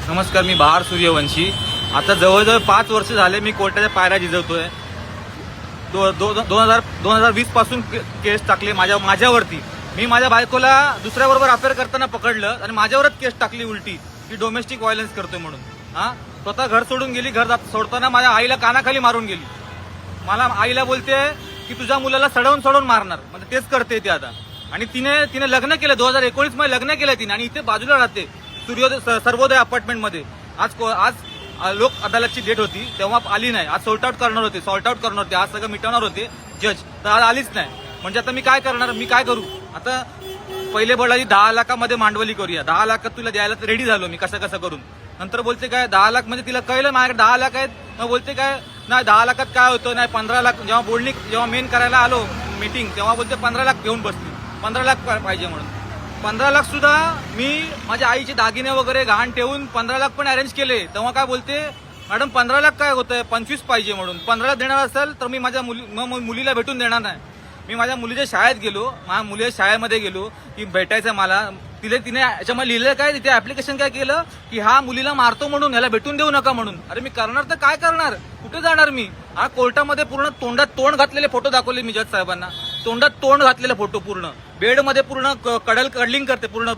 नमस्कार, मी बहार सूर्यवंशी. आता जवळजवळ 5 वर्ष झाले मी कोर्टाच्या पायऱ्या झिजवतोय. 2020 पासून केस टाकले माझ्यावरती. मी माझ्या बायकोला दुसऱ्याबरोबर अफेअर करताना पकडलं आणि माझ्यावरच केस टाकली उलटी की डोमेस्टिक व्हायलन्स करतोय म्हणून. स्वतः घर सोडून गेली. घर सोडताना माझ्या आईला कानाखाली मारून गेली. मला आईला बोलते की तुझ्या मुलाला सडवून मारणार. म्हणजे तेच करते ती आता. आणि तिने लग्न केलं 2019 मध्ये लग्न केलं तिने आणि इथे बाजूला राहते सर्वोदय अपार्टमेंटमध्ये. आज लोक अदालतची डेट होती तेव्हा आली नाही. आज सॉर्ट आउट करणार होते. आज सगळं मिटवणार होते जज, तर आज आलीच नाही. म्हणजे आता मी काय करणार, मी काय करू आता. पहिले बोलाली 10 लाखामध्ये मांडवली करूया, 10 लाखात तुला द्यायला रेडी झालो मी कसं करून. नंतर बोलते काय 10 लाख म्हणजे तिला कळलं माझ्याकडे 10 लाख आहेत. मग बोलते काय नाही 10 लाखात काय होतं, नाही 15 लाख. जेव्हा मेन करायला आलो मीटिंग तेव्हा बोलते 15 लाख घेऊन बसली. 15 लाख पाहिजे म्हणून. 15 लाख सुद्धा मी माझ्या आईचे दागिने वगैरे गहाण ठेवून 15 लाख पण अरेंज केले. तेव्हा काय बोलते मॅडम 15 लाख काय होतंय, 25 पाहिजे म्हणून. 15 लाख देणार असेल तर मी माझ्या मुलीला भेटून देणार नाही. मी माझ्या मुलीच्या शाळेत गेलो, माझ्या मुलीच्या शाळेमध्ये गेलो की भेटायचं मला. तिने याच्यामध्ये लिहिलं काय, तिथे ऍप्लिकेशन काय केलं की हा मुलीला मारतो म्हणून, ह्याला भेटून देऊ नका म्हणून. अरे मी करणार तर काय करणार, कुठे जाणार मी. कोर्टामध्ये पूर्ण तोंडात तोंड घातलेले फोटो दाखवले मी जज साहेबांना. तोंडात तोंड घातलेले फोटो पूर्ण बेडमध्ये पूर्ण कडलिंग करते, पूर्ण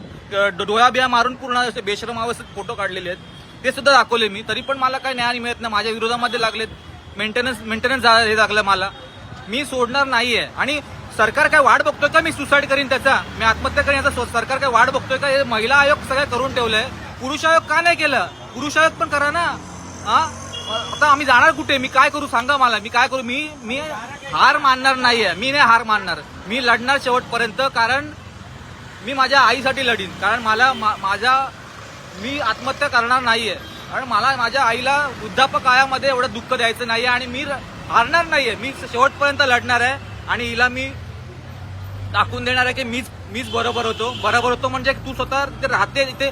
डोळा बिया मारून पूर्ण असे बेशरम अवस्थेत फोटो काढलेले आहेत. ते सुद्धा दाखवले मी. तरी पण मला काय न्याय मिळत नाही. माझ्या विरोधामध्ये लागलेत. मेंटेनन्स हे लागलं मला. मी सोडणार नाहीये. आणि सरकार काय वाट बघतोय का मी सुसाईड करीन त्याचा, मी आत्महत्या करीन याचा सरकार काय वाट बघतोय का. हे महिला आयोग सगळं करून ठेवलंय. पुरुष आयोग का नाही केलं. पुरुष आयोग पण करा ना. आता आम्ही जाणार कुठे, मी काय करू सांगा मला. मी काय करू. मी हार मानणार नाहीये. मी नाही हार मानणार. मी लढणार शेवटपर्यंत. कारण मी माझ्या आईसाठी लढीन. कारण मी आत्महत्या करणार नाहीये. कारण मला माझ्या आईला वृद्धापकाळामध्ये एवढं दुःख द्यायचं नाहीये. आणि मी हारणार नाहीये. मी शेवटपर्यंत लढणार आहे. आणि हिला मी दाखवून देणार आहे की मीच बरोबर होतो. म्हणजे तू स्वतः तिथे राहते, तिथे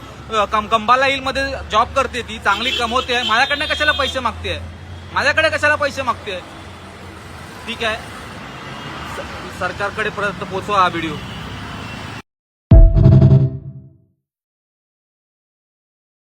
कंबाला हिल मध्ये जॉब करते, ती चांगली कमवते. माझ्याकडे कशाला पैसे मागते. ठीक आहे, सरकारकडे परत पोहोचवा हा व्हिडिओ.